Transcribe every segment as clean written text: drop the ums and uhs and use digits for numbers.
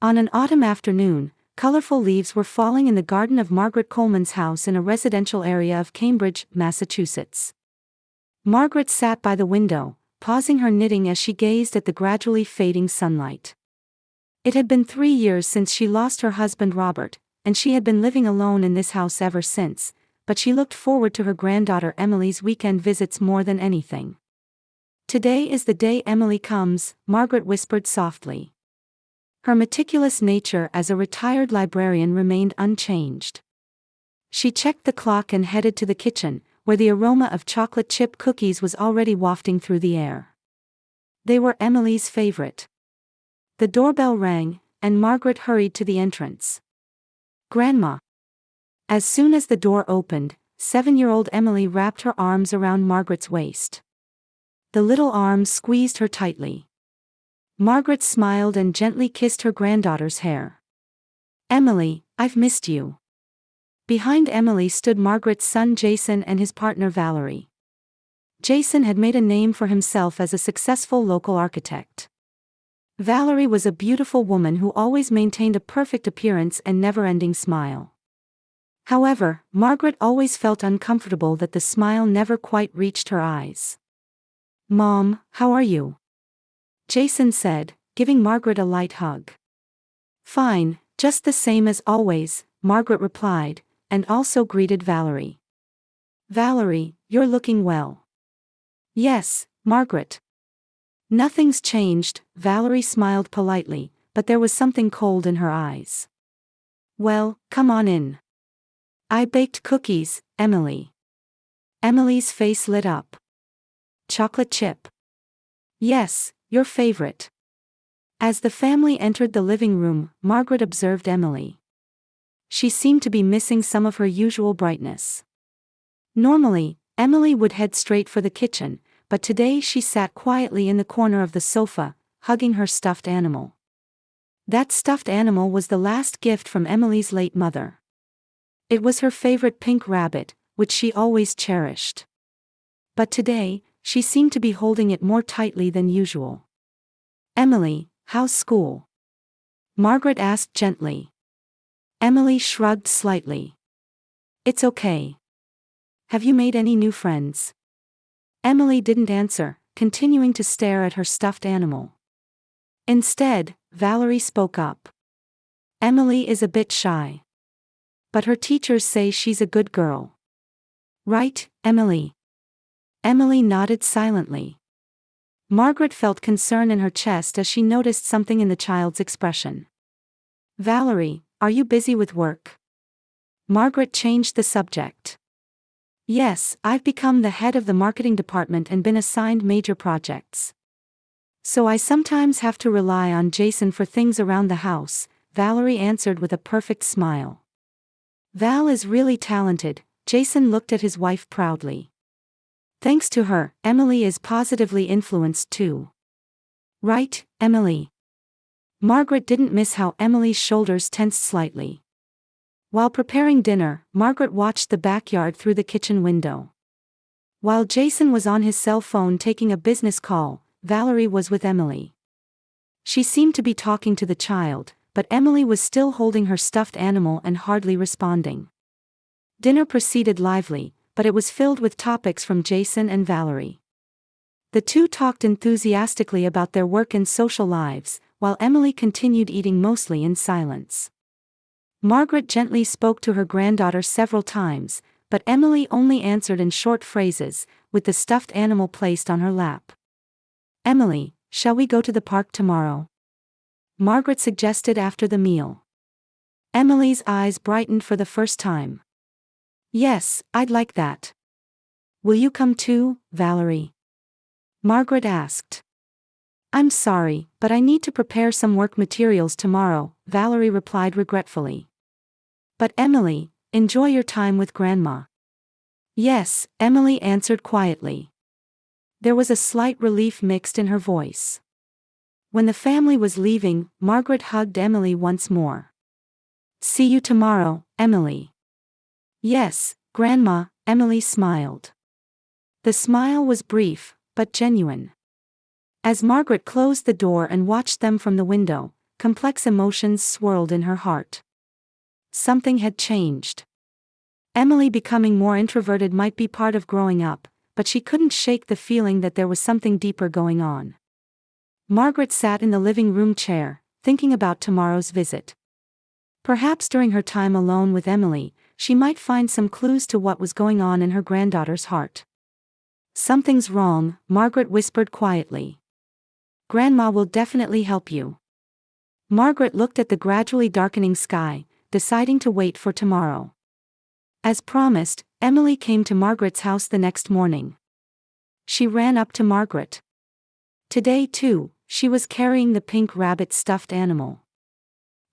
On an autumn afternoon, colorful leaves were falling in the garden of Margaret Coleman's house in a residential area of Cambridge, Massachusetts. Margaret sat by the window, pausing her knitting as she gazed at the gradually fading sunlight. It had been 3 years since she lost her husband Robert, and she had been living alone in this house ever since, but she looked forward to her granddaughter Emily's weekend visits more than anything. "Today is the day Emily comes," Margaret whispered softly. Her meticulous nature as a retired librarian remained unchanged. She checked the clock and headed to the kitchen, where the aroma of chocolate chip cookies was already wafting through the air. They were Emily's favorite. The doorbell rang, and Margaret hurried to the entrance. "Grandma." As soon as the door opened, 7-year-old Emily wrapped her arms around Margaret's waist. The little arms squeezed her tightly. Margaret smiled and gently kissed her granddaughter's hair. "Emily, I've missed you." Behind Emily stood Margaret's son Jason and his partner Valerie. Jason had made a name for himself as a successful local architect. Valerie was a beautiful woman who always maintained a perfect appearance and never-ending smile. However, Margaret always felt uncomfortable that the smile never quite reached her eyes. "Mom, how are you?" Jason said, giving Margaret a light hug. "Fine, just the same as always," Margaret replied, and also greeted Valerie. "Valerie, you're looking well." "Yes, Margaret." "Nothing's changed," Valerie smiled politely, but there was something cold in her eyes. "Well, come on in. I baked cookies, Emily." Emily's face lit up. "Chocolate chip?" "Yes, your favorite." As the family entered the living room, Margaret observed Emily. She seemed to be missing some of her usual brightness. Normally, Emily would head straight for the kitchen, but today she sat quietly in the corner of the sofa, hugging her stuffed animal. That stuffed animal was the last gift from Emily's late mother. It was her favorite pink rabbit, which she always cherished. But today, she seemed to be holding it more tightly than usual. "Emily, how's school?" Margaret asked gently. Emily shrugged slightly. "It's okay." "Have you made any new friends?" Emily didn't answer, continuing to stare at her stuffed animal. Instead, Valerie spoke up. "Emily is a bit shy. But her teachers say she's a good girl. Right, Emily?" Emily nodded silently. Margaret felt concern in her chest as she noticed something in the child's expression. "Valerie, are you busy with work?" Margaret changed the subject. "Yes, I've become the head of the marketing department and been assigned major projects. So I sometimes have to rely on Jason for things around the house," Valerie answered with a perfect smile. "Val is really talented," Jason looked at his wife proudly. "Thanks to her, Emily is positively influenced too. Right, Emily?" Margaret didn't miss how Emily's shoulders tensed slightly. While preparing dinner, Margaret watched the backyard through the kitchen window. While Jason was on his cell phone taking a business call, Valerie was with Emily. She seemed to be talking to the child, but Emily was still holding her stuffed animal and hardly responding. Dinner proceeded lively, but it was filled with topics from Jason and Valerie. The two talked enthusiastically about their work and social lives, while Emily continued eating mostly in silence. Margaret gently spoke to her granddaughter several times, but Emily only answered in short phrases, with the stuffed animal placed on her lap. "Emily, shall we go to the park tomorrow?" Margaret suggested after the meal. Emily's eyes brightened for the first time. "Yes, I'd like that." "Will you come too, Valerie?" Margaret asked. "I'm sorry, but I need to prepare some work materials tomorrow," Valerie replied regretfully. "But Emily, enjoy your time with Grandma." "Yes," Emily answered quietly. There was a slight relief mixed in her voice. When the family was leaving, Margaret hugged Emily once more. "See you tomorrow, Emily." "Yes, Grandma," Emily smiled. The smile was brief, but genuine. As Margaret closed the door and watched them from the window, complex emotions swirled in her heart. Something had changed. Emily becoming more introverted might be part of growing up, but she couldn't shake the feeling that there was something deeper going on. Margaret sat in the living room chair, thinking about tomorrow's visit. Perhaps during her time alone with Emily, she might find some clues to what was going on in her granddaughter's heart. "Something's wrong," Margaret whispered quietly. "Grandma will definitely help you." Margaret looked at the gradually darkening sky, deciding to wait for tomorrow. As promised, Emily came to Margaret's house the next morning. She ran up to Margaret. Today too, she was carrying the pink rabbit stuffed animal.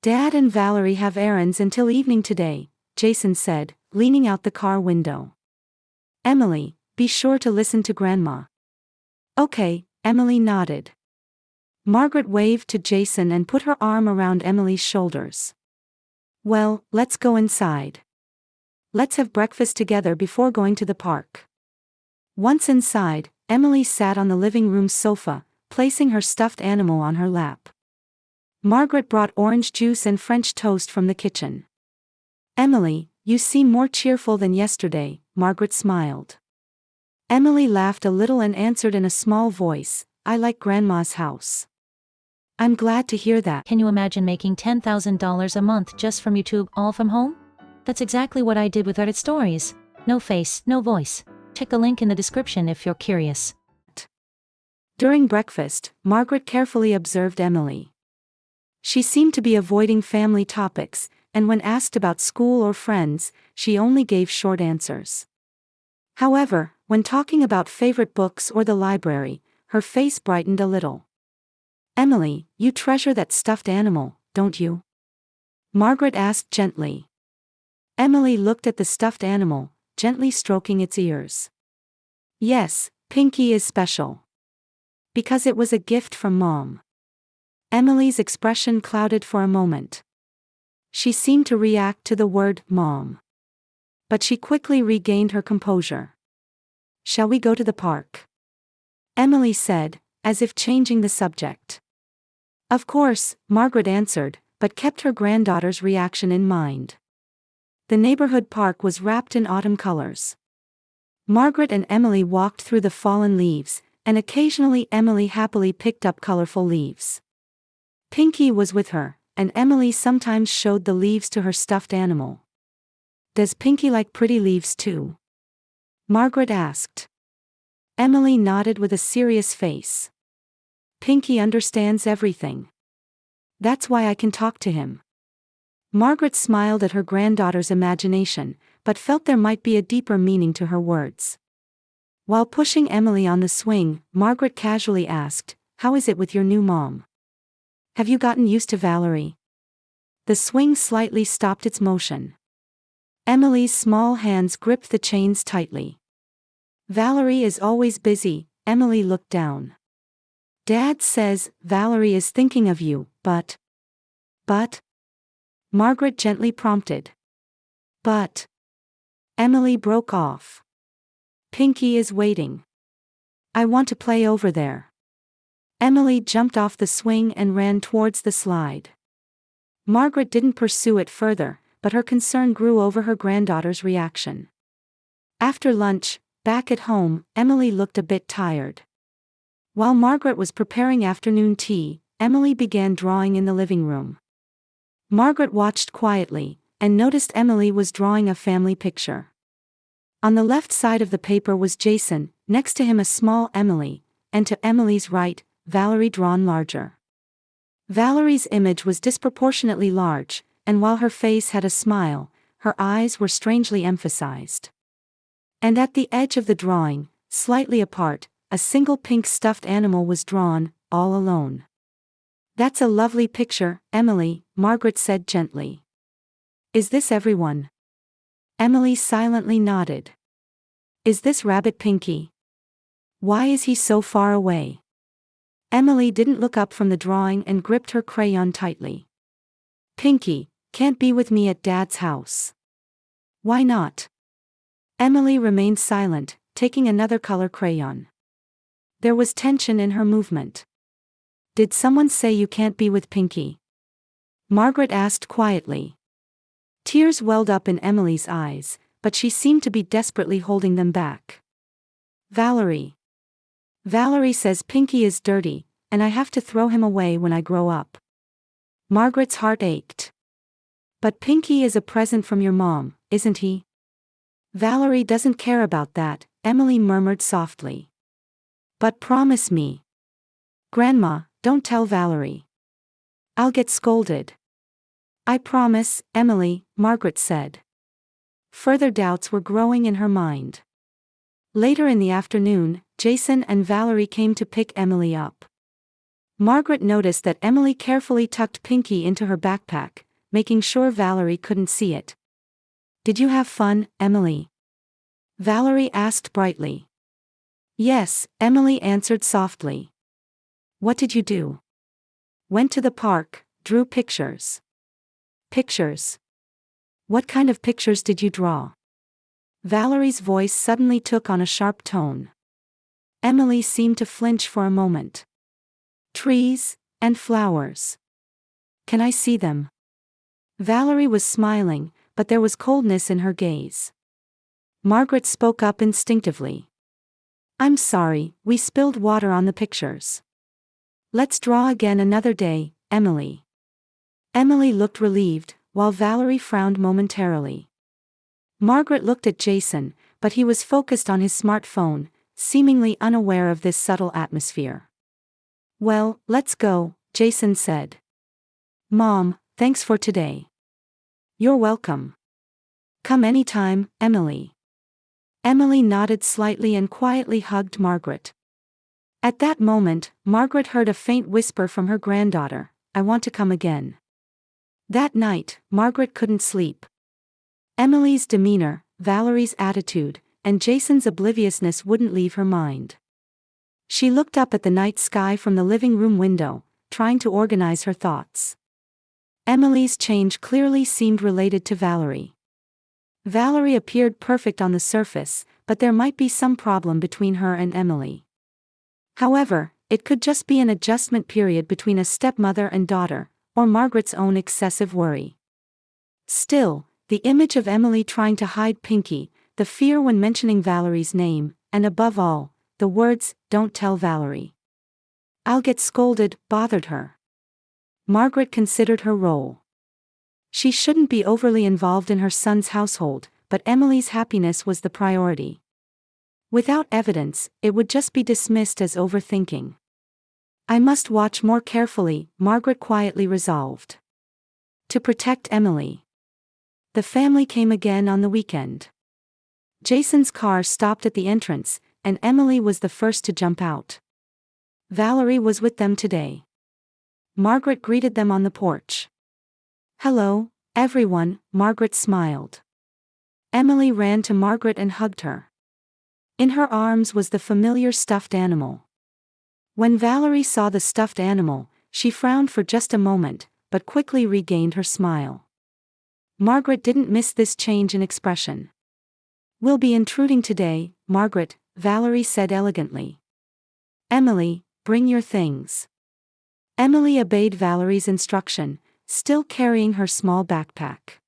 "Dad and Valerie have errands until evening today," Jason said, leaning out the car window. "Emily, be sure to listen to Grandma." "Okay," Emily nodded. Margaret waved to Jason and put her arm around Emily's shoulders. "Well, let's go inside. Let's have breakfast together before going to the park." Once inside, Emily sat on the living room sofa, placing her stuffed animal on her lap. Margaret brought orange juice and French toast from the kitchen. "Emily, you seem more cheerful than yesterday," Margaret smiled. Emily laughed a little and answered in a small voice, "I like Grandma's house." "I'm glad to hear that." Can you imagine making $10,000 a month just from YouTube, all from home? That's exactly what I did with Reddit Stories. No face, no voice. Check the link in the description if you're curious. During breakfast, Margaret carefully observed Emily. She seemed to be avoiding family topics, and when asked about school or friends, she only gave short answers. However, when talking about favorite books or the library, her face brightened a little. "Emily, you treasure that stuffed animal, don't you?" Margaret asked gently. Emily looked at the stuffed animal, gently stroking its ears. "Yes, Pinky is special. Because it was a gift from Mom." Emily's expression clouded for a moment. She seemed to react to the word "Mom." But she quickly regained her composure. "Shall we go to the park?" Emily said, as if changing the subject. "Of course," Margaret answered, but kept her granddaughter's reaction in mind. The neighborhood park was wrapped in autumn colors. Margaret and Emily walked through the fallen leaves, and occasionally Emily happily picked up colorful leaves. Pinky was with her, and Emily sometimes showed the leaves to her stuffed animal. "Does Pinky like pretty leaves too?" Margaret asked. Emily nodded with a serious face. "Pinky understands everything. That's why I can talk to him." Margaret smiled at her granddaughter's imagination, but felt there might be a deeper meaning to her words. While pushing Emily on the swing, Margaret casually asked, "How is it with your new mom? Have you gotten used to Valerie?" The swing slightly stopped its motion. Emily's small hands gripped the chains tightly. "Valerie is always busy," Emily looked down. "Dad says Valerie is thinking of you, but..." Margaret gently prompted. "But..." Emily broke off. "Pinky is waiting. I want to play over there." Emily jumped off the swing and ran towards the slide. Margaret didn't pursue it further, but her concern grew over her granddaughter's reaction. After lunch, back at home, Emily looked a bit tired. While Margaret was preparing afternoon tea, Emily began drawing in the living room. Margaret watched quietly, and noticed Emily was drawing a family picture. On the left side of the paper was Jason, next to him a small Emily, and to Emily's right, Valerie drawn larger. Valerie's image was disproportionately large, and while her face had a smile, her eyes were strangely emphasized. And at the edge of the drawing, slightly apart, a single pink stuffed animal was drawn, all alone. "That's a lovely picture, Emily," Margaret said gently. "Is this everyone?" Emily silently nodded. "Is this Rabbit Pinky? Why is he so far away?" Emily didn't look up from the drawing and gripped her crayon tightly. "Pinky can't be with me at Dad's house." "Why not?" Emily remained silent, taking another color crayon. There was tension in her movement. "Did someone say you can't be with Pinky?" Margaret asked quietly. Tears welled up in Emily's eyes, but she seemed to be desperately holding them back. Valerie. Valerie says Pinky is dirty, and I have to throw him away when I grow up. Margaret's heart ached. But Pinky is a present from your mom, isn't he? Valerie doesn't care about that, Emily murmured softly. But promise me. Grandma, don't tell Valerie. I'll get scolded. I promise, Emily, Margaret said. Further doubts were growing in her mind. Later in the afternoon, Jason and Valerie came to pick Emily up. Margaret noticed that Emily carefully tucked Pinky into her backpack, making sure Valerie couldn't see it. Did you have fun, Emily? Valerie asked brightly. Yes, Emily answered softly. What did you do? Went to the park, drew pictures. Pictures? What kind of pictures did you draw? Valerie's voice suddenly took on a sharp tone. Emily seemed to flinch for a moment. Trees, and flowers. Can I see them? Valerie was smiling, but there was coldness in her gaze. Margaret spoke up instinctively. I'm sorry, we spilled water on the pictures. Let's draw again another day, Emily. Emily looked relieved, while Valerie frowned momentarily. Margaret looked at Jason, but he was focused on his smartphone, seemingly unaware of this subtle atmosphere. Well, let's go, Jason said. Mom, thanks for today. You're welcome. Come anytime, Emily. Emily nodded slightly and quietly hugged Margaret. At that moment, Margaret heard a faint whisper from her granddaughter, I want to come again. That night, Margaret couldn't sleep. Emily's demeanor, Valerie's attitude, and Jason's obliviousness wouldn't leave her mind. She looked up at the night sky from the living room window, trying to organize her thoughts. Emily's change clearly seemed related to Valerie. Valerie appeared perfect on the surface, but there might be some problem between her and Emily. However, it could just be an adjustment period between a stepmother and daughter, or Margaret's own excessive worry. Still, the image of Emily trying to hide Pinky, the fear when mentioning Valerie's name, and above all, the words, don't tell Valerie. I'll get scolded, bothered her. Margaret considered her role. She shouldn't be overly involved in her son's household, but Emily's happiness was the priority. Without evidence, it would just be dismissed as overthinking. I must watch more carefully, Margaret quietly resolved. To protect Emily. The family came again on the weekend. Jason's car stopped at the entrance, and Emily was the first to jump out. Valerie was with them today. Margaret greeted them on the porch. Hello, everyone, Margaret smiled. Emily ran to Margaret and hugged her. In her arms was the familiar stuffed animal. When Valerie saw the stuffed animal, she frowned for just a moment, but quickly regained her smile. Margaret didn't miss this change in expression. We'll be intruding today, Margaret, Valerie said elegantly. Emily, bring your things. Emily obeyed Valerie's instruction, still carrying her small backpack.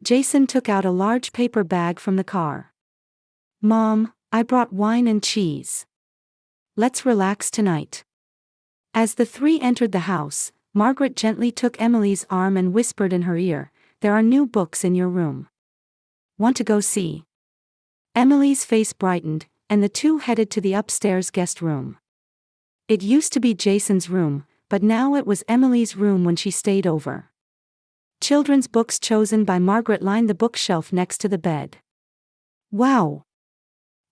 Jason took out a large paper bag from the car. Mom, I brought wine and cheese. Let's relax tonight. As the three entered the house, Margaret gently took Emily's arm and whispered in her ear, there are new books in your room. Want to go see? Emily's face brightened, and the two headed to the upstairs guest room. It used to be Jason's room, but now it was Emily's room when she stayed over. Children's books chosen by Margaret lined the bookshelf next to the bed. Wow!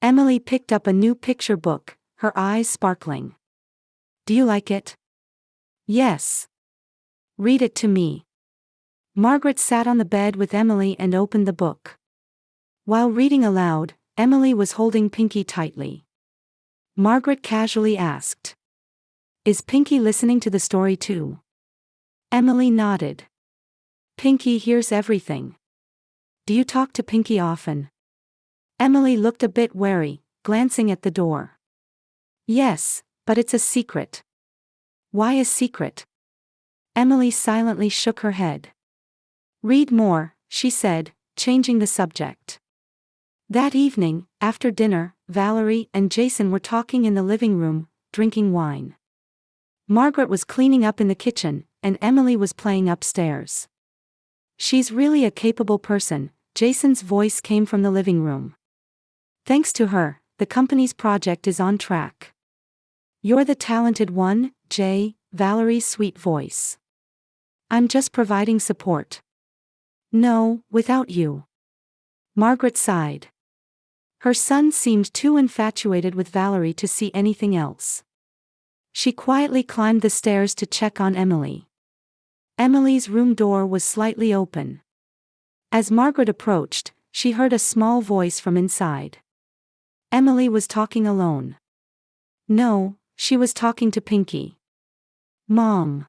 Emily picked up a new picture book, her eyes sparkling. Do you like it? Yes. Read it to me. Margaret sat on the bed with Emily and opened the book. While reading aloud, Emily was holding Pinky tightly. Margaret casually asked, is Pinky listening to the story too? Emily nodded. Pinky hears everything. Do you talk to Pinky often? Emily looked a bit wary, glancing at the door. Yes, but it's a secret. Why a secret? Emily silently shook her head. Read more, she said, changing the subject. That evening, after dinner, Valerie and Jason were talking in the living room, drinking wine. Margaret was cleaning up in the kitchen, and Emily was playing upstairs. She's really a capable person, Jason's voice came from the living room. Thanks to her, the company's project is on track. You're the talented one, Jay, Valerie's sweet voice. I'm just providing support. No, without you. Margaret sighed. Her son seemed too infatuated with Valerie to see anything else. She quietly climbed the stairs to check on Emily. Emily's room door was slightly open. As Margaret approached, she heard a small voice from inside. Emily was talking alone. No, she was talking to Pinky. Mom.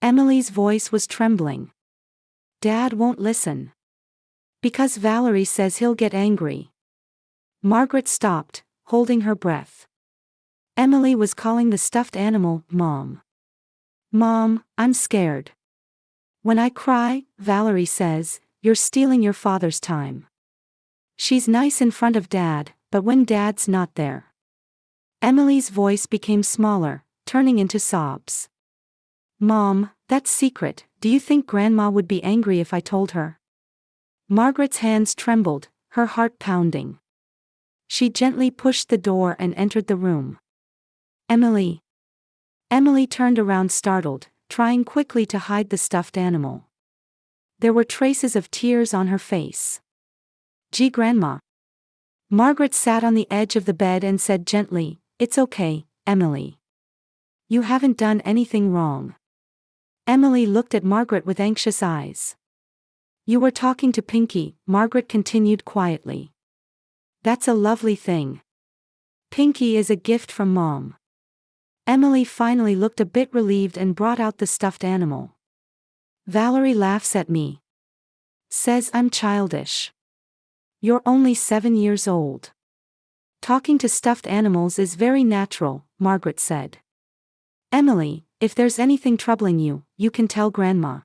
Emily's voice was trembling. Dad won't listen. Because Valerie says he'll get angry. Margaret stopped, holding her breath. Emily was calling the stuffed animal, Mom. Mom, I'm scared. When I cry, Valerie says, you're stealing your father's time. She's nice in front of Dad, but when Dad's not there. Emily's voice became smaller, turning into sobs. Mom, that's secret, do you think Grandma would be angry if I told her? Margaret's hands trembled, her heart pounding. She gently pushed the door and entered the room. Emily. Emily turned around startled, trying quickly to hide the stuffed animal. There were traces of tears on her face. Gee, Grandma. Margaret sat on the edge of the bed and said gently, It's okay, Emily. You haven't done anything wrong. Emily looked at Margaret with anxious eyes. You were talking to Pinky, Margaret continued quietly. That's a lovely thing. Pinky is a gift from Mom. Emily finally looked a bit relieved and brought out the stuffed animal. Valerie laughs at me. Says I'm childish. You're only 7 years old. Talking to stuffed animals is very natural, Margaret said. Emily, if there's anything troubling you, you can tell Grandma.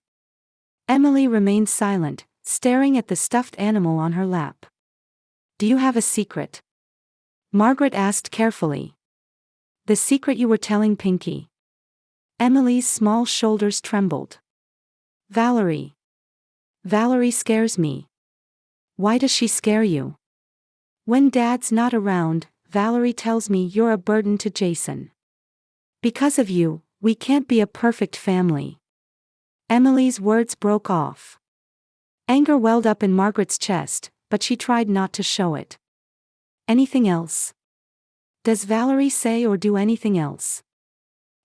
Emily remained silent, staring at the stuffed animal on her lap. Do you have a secret? Margaret asked carefully. The secret you were telling Pinky. Emily's small shoulders trembled. Valerie. Valerie scares me. Why does she scare you? When Dad's not around, Valerie tells me you're a burden to Jason. Because of you, we can't be a perfect family. Emily's words broke off. Anger welled up in Margaret's chest, but she tried not to show it. Anything else? Does Valerie say or do anything else?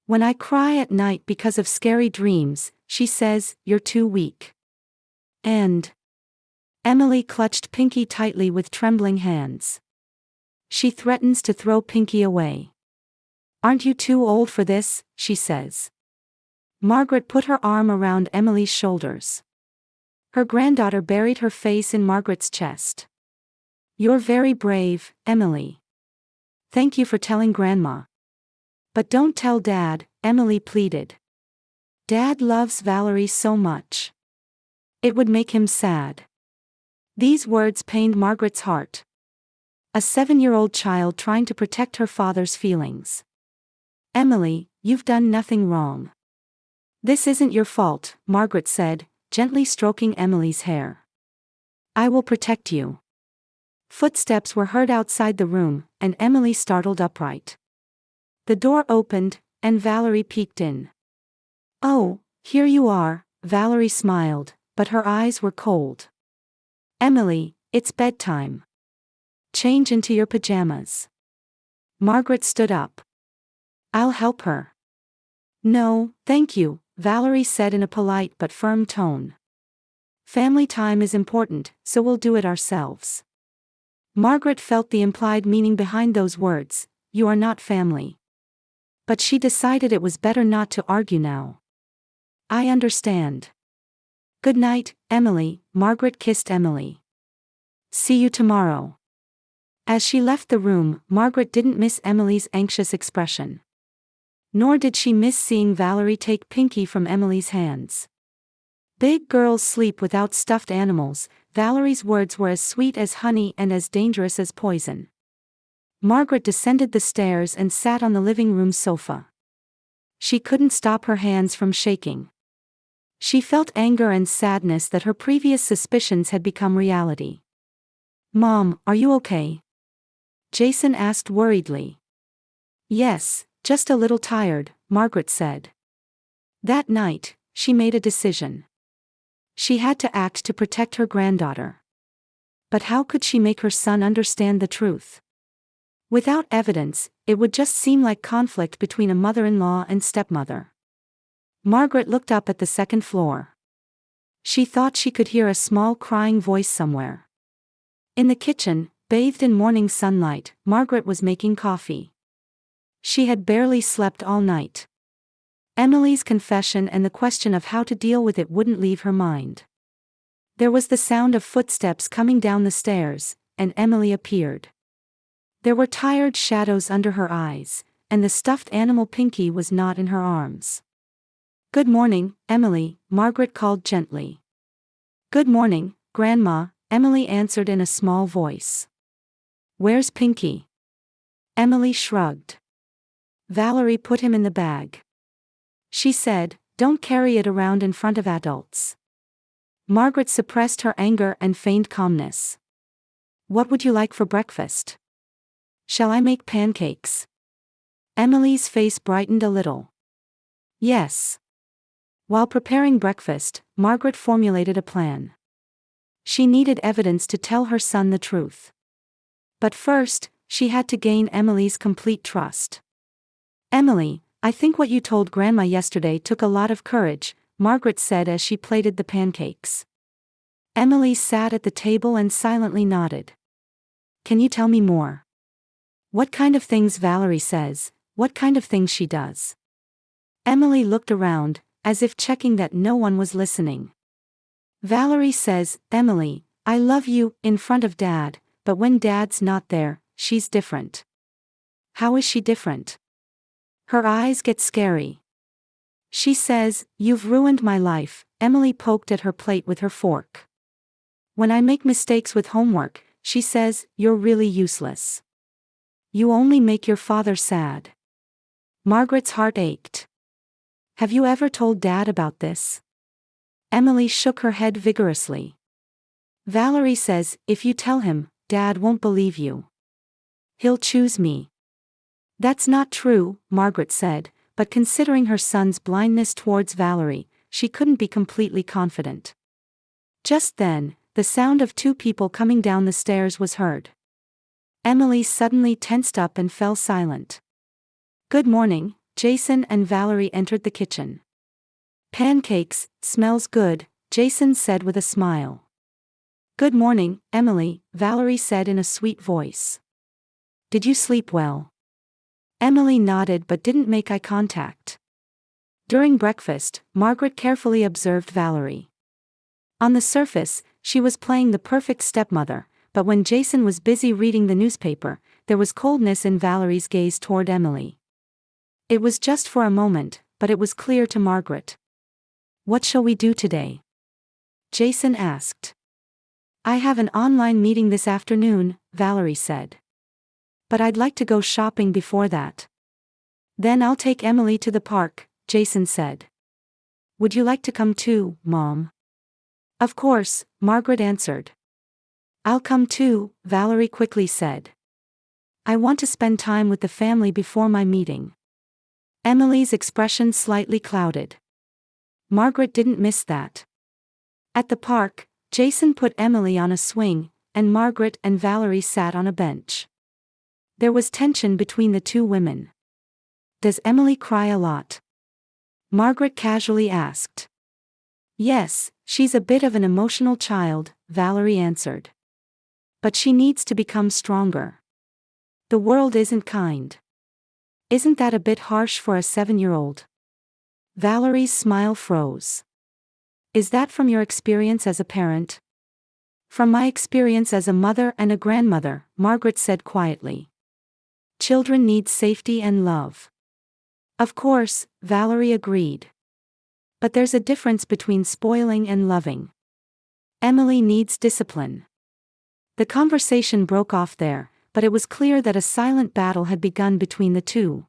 When I cry at night because of scary dreams, she says, you're too weak. And Emily clutched Pinky tightly with trembling hands. She threatens to throw Pinky away. Aren't you too old for this, she says. Margaret put her arm around Emily's shoulders. Her granddaughter buried her face in Margaret's chest. You're very brave, Emily. Thank you for telling Grandma. But don't tell Dad, Emily pleaded. Dad loves Valerie so much. It would make him sad. These words pained Margaret's heart. A 7-year-old child trying to protect her father's feelings. Emily, you've done nothing wrong. This isn't your fault, Margaret said, gently stroking Emily's hair. I will protect you. Footsteps were heard outside the room, and Emily startled upright. The door opened, and Valerie peeked in. Oh, here you are, Valerie smiled, but her eyes were cold. Emily, it's bedtime. Change into your pajamas. Margaret stood up. I'll help her. No, thank you, Valerie said in a polite but firm tone. Family time is important, so we'll do it ourselves. Margaret felt the implied meaning behind those words, you are not family. But she decided it was better not to argue now. I understand. Good night, Emily, Margaret kissed Emily. See you tomorrow. As she left the room, Margaret didn't miss Emily's anxious expression. Nor did she miss seeing Valerie take Pinky from Emily's hands. Big girls sleep without stuffed animals. Valerie's words were as sweet as honey and as dangerous as poison. Margaret descended the stairs and sat on the living room sofa. She couldn't stop her hands from shaking. She felt anger and sadness that her previous suspicions had become reality. "Mom, are you okay?" Jason asked worriedly. "Yes, just a little tired," Margaret said. That night, she made a decision. She had to act to protect her granddaughter. But how could she make her son understand the truth? Without evidence, it would just seem like conflict between a mother-in-law and stepmother. Margaret looked up at the second floor. She thought she could hear a small crying voice somewhere. In the kitchen, bathed in morning sunlight, Margaret was making coffee. She had barely slept all night. Emily's confession and the question of how to deal with it wouldn't leave her mind. There was the sound of footsteps coming down the stairs, and Emily appeared. There were tired shadows under her eyes, and the stuffed animal Pinky was not in her arms. "Good morning, Emily," Margaret called gently. "Good morning, Grandma," Emily answered in a small voice. "Where's Pinky?" Emily shrugged. "Valerie put him in the bag. She said, don't carry it around in front of adults." Margaret suppressed her anger and feigned calmness. "What would you like for breakfast? Shall I make pancakes?" Emily's face brightened a little. "Yes." While preparing breakfast, Margaret formulated a plan. She needed evidence to tell her son the truth. But first, she had to gain Emily's complete trust. "Emily, I think what you told Grandma yesterday took a lot of courage," Margaret said as she plated the pancakes. Emily sat at the table and silently nodded. "Can you tell me more? What kind of things Valerie says, what kind of things she does?" Emily looked around, as if checking that no one was listening. "Valerie says, Emily, I love you, in front of Dad, but when Dad's not there, she's different." "How is she different?" Her eyes get scary. "She says, you've ruined my life." Emily poked at her plate with her fork. "When I make mistakes with homework, she says, you're really useless. You only make your father sad." Margaret's heart ached. "Have you ever told Dad about this?" Emily shook her head vigorously. "Valerie says, if you tell him, Dad won't believe you. He'll choose me." "That's not true," Margaret said, but considering her son's blindness towards Valerie, she couldn't be completely confident. Just then, the sound of two people coming down the stairs was heard. Emily suddenly tensed up and fell silent. "Good morning," Jason and Valerie entered the kitchen. "Pancakes, smells good," Jason said with a smile. "Good morning, Emily," Valerie said in a sweet voice. "Did you sleep well?" Emily nodded but didn't make eye contact. During breakfast, Margaret carefully observed Valerie. On the surface, she was playing the perfect stepmother, but when Jason was busy reading the newspaper, there was coldness in Valerie's gaze toward Emily. It was just for a moment, but it was clear to Margaret. "What shall we do today?" Jason asked. "I have an online meeting this afternoon," Valerie said. "But I'd like to go shopping before that." "Then I'll take Emily to the park," Jason said. "Would you like to come too, Mom?" "Of course," Margaret answered. "I'll come too," Valerie quickly said. "I want to spend time with the family before my meeting." Emily's expression slightly clouded. Margaret didn't miss that. At the park, Jason put Emily on a swing, and Margaret and Valerie sat on a bench. There was tension between the two women. "Does Emily cry a lot?" Margaret casually asked. "Yes, she's a bit of an emotional child," Valerie answered. "But she needs to become stronger. The world isn't kind." "Isn't that a bit harsh for a 7-year-old?" Valerie's smile froze. "Is that from your experience as a parent?" "From my experience as a mother and a grandmother," Margaret said quietly. "Children need safety and love. Of course, Valerie agreed. But there's a difference between spoiling and loving. Emily needs discipline. The conversation broke off there, but it was clear that a silent battle had begun between the two.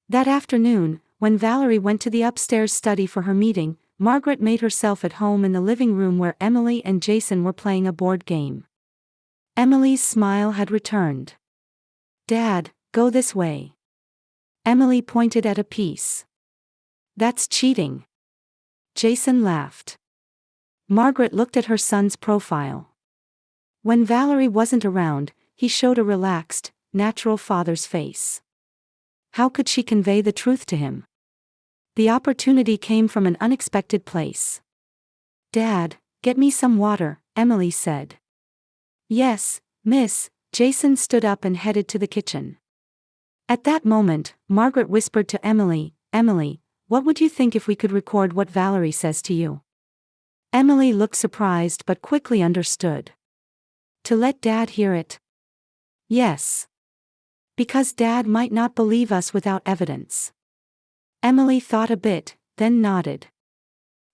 That afternoon, when Valerie went to the upstairs study for her meeting, Margaret made herself at home in the living room where Emily and Jason were playing a board game. Emily's smile had returned. "Dad, go this way." Emily pointed at a piece. "That's cheating." Jason laughed. Margaret looked at her son's profile. When Valerie wasn't around, he showed a relaxed, natural father's face. How could she convey the truth to him? The opportunity came from an unexpected place. "Dad, get me some water," Emily said. "Yes, miss." Jason stood up and headed to the kitchen. At that moment, Margaret whispered to Emily, "Emily, what would you think if we could record what Valerie says to you?" Emily looked surprised but quickly understood. "To let Dad hear it?" "Yes. Because Dad might not believe us without evidence." Emily thought a bit, then nodded.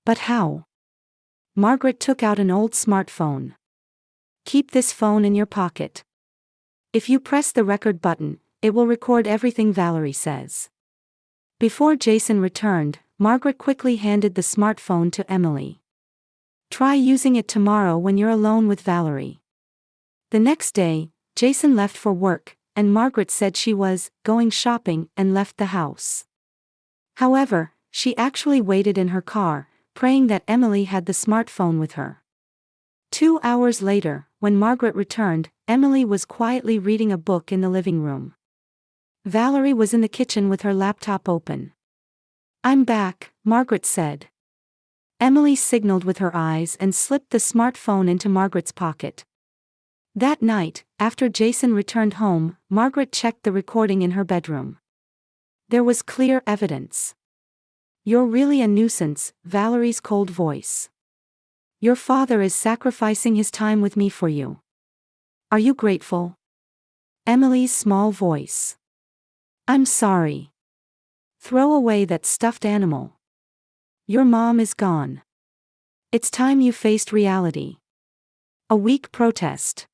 "But how?" Margaret took out an old smartphone. "Keep this phone in your pocket. If you press the record button, it will record everything Valerie says." Before Jason returned, Margaret quickly handed the smartphone to Emily. "Try using it tomorrow when you're alone with Valerie." The next day, Jason left for work, and Margaret said she was going shopping and left the house. However, she actually waited in her car, praying that Emily had the smartphone with her. 2 hours later, when Margaret returned, Emily was quietly reading a book in the living room. Valerie was in the kitchen with her laptop open. "I'm back," Margaret said. Emily signaled with her eyes and slipped the smartphone into Margaret's pocket. That night, after Jason returned home, Margaret checked the recording in her bedroom. There was clear evidence. "You're really a nuisance," Valerie's cold voice. "Your father is sacrificing his time with me for you. Are you grateful?" Emily's small voice. "I'm sorry. Throw away that stuffed animal. Your mom is gone. It's time you faced reality." A weak protest.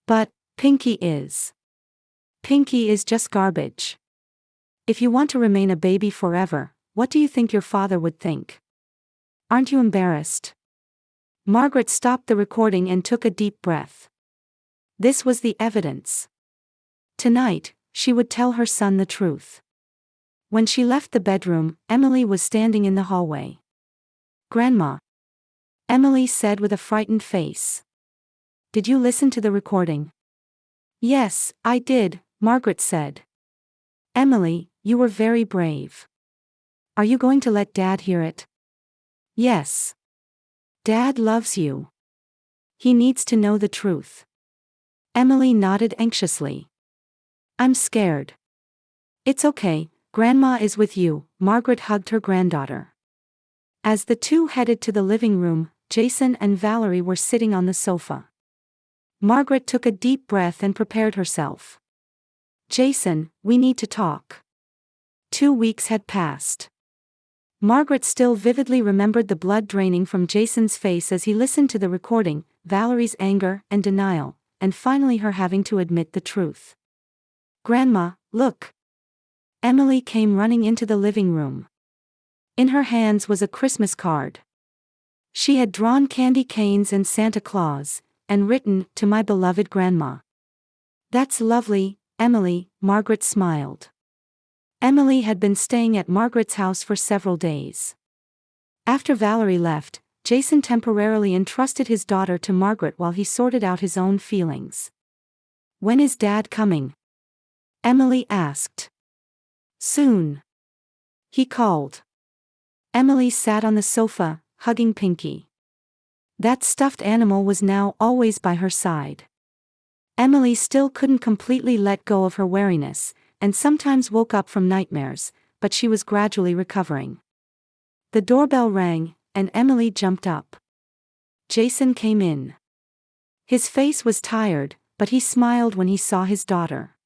"But, Pinky is just garbage. If you want to remain a baby forever, what do you think your father would think? Aren't you embarrassed?" Margaret stopped the recording and took a deep breath. This was the evidence. Tonight, she would tell her son the truth. When she left the bedroom, Emily was standing in the hallway. "Grandma," Emily said with a frightened face. "Did you listen to the recording?" "Yes, I did," Margaret said. "Emily, you were very brave. Are you going to let Dad hear it?" "Yes. Dad loves you. He needs to know the truth." Emily nodded anxiously. "I'm scared." "It's okay, Grandma is with you," Margaret hugged her granddaughter. As the two headed to the living room, Jason and Valerie were sitting on the sofa. Margaret took a deep breath and prepared herself. "Jason, we need to talk." 2 weeks had passed. Margaret still vividly remembered the blood draining from Jason's face as he listened to the recording, Valerie's anger and denial, and finally her having to admit the truth. "Grandma, look." Emily came running into the living room. In her hands was a Christmas card. She had drawn candy canes and Santa Claus, and written, "To my beloved Grandma." "That's lovely, Emily," Margaret smiled. Emily had been staying at Margaret's house for several days. After Valerie left, Jason temporarily entrusted his daughter to Margaret while he sorted out his own feelings. "When is Dad coming?" Emily asked. "Soon," he called. Emily sat on the sofa, hugging Pinky. That stuffed animal was now always by her side. Emily still couldn't completely let go of her wariness, and sometimes woke up from nightmares, but she was gradually recovering. The doorbell rang, and Emily jumped up. Jason came in. His face was tired, but he smiled when he saw his daughter.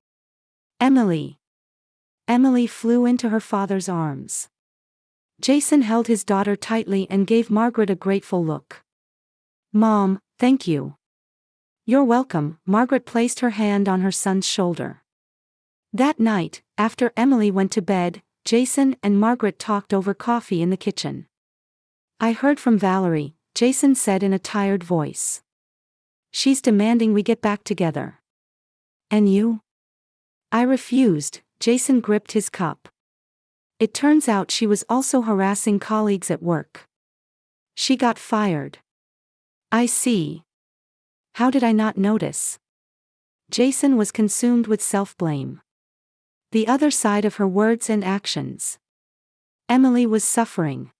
"Emily." Emily flew into her father's arms. Jason held his daughter tightly and gave Margaret a grateful look. "Mom, thank you." "You're welcome." Margaret placed her hand on her son's shoulder. That night, after Emily went to bed, Jason and Margaret talked over coffee in the kitchen. "I heard from Valerie," Jason said in a tired voice. "She's demanding we get back together." "And you?" "I refused." Jason gripped his cup. "It turns out she was also harassing colleagues at work. She got fired." "I see. How did I not notice?" Jason was consumed with self-blame. The other side of her words and actions. Emily was suffering.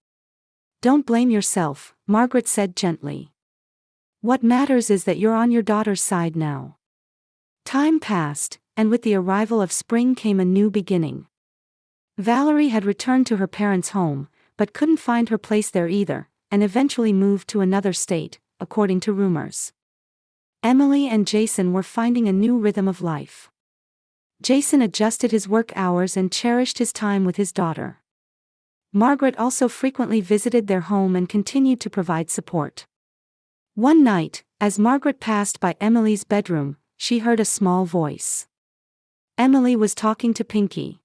"Don't blame yourself," Margaret said gently. "What matters is that you're on your daughter's side now." Time passed, and with the arrival of spring came a new beginning. Valerie had returned to her parents' home, but couldn't find her place there either, and eventually moved to another state, according to rumors. Emily and Jason were finding a new rhythm of life. Jason adjusted his work hours and cherished his time with his daughter. Margaret also frequently visited their home and continued to provide support. One night, as Margaret passed by Emily's bedroom, she heard a small voice. Emily was talking to Pinky.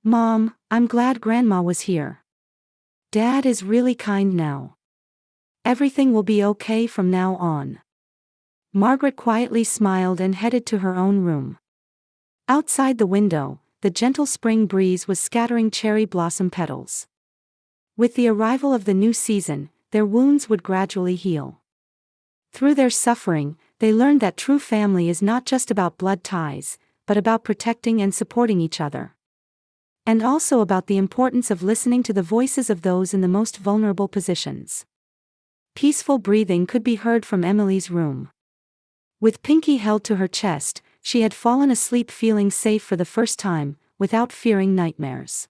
"Mom, I'm glad Grandma was here. Dad is really kind now. Everything will be okay from now on." Margaret quietly smiled and headed to her own room. Outside the window, the gentle spring breeze was scattering cherry blossom petals. With the arrival of the new season, their wounds would gradually heal. Through their suffering, they learned that true family is not just about blood ties, but about protecting and supporting each other. And also about the importance of listening to the voices of those in the most vulnerable positions. Peaceful breathing could be heard from Emily's room. With Pinky held to her chest, she had fallen asleep feeling safe for the first time, without fearing nightmares.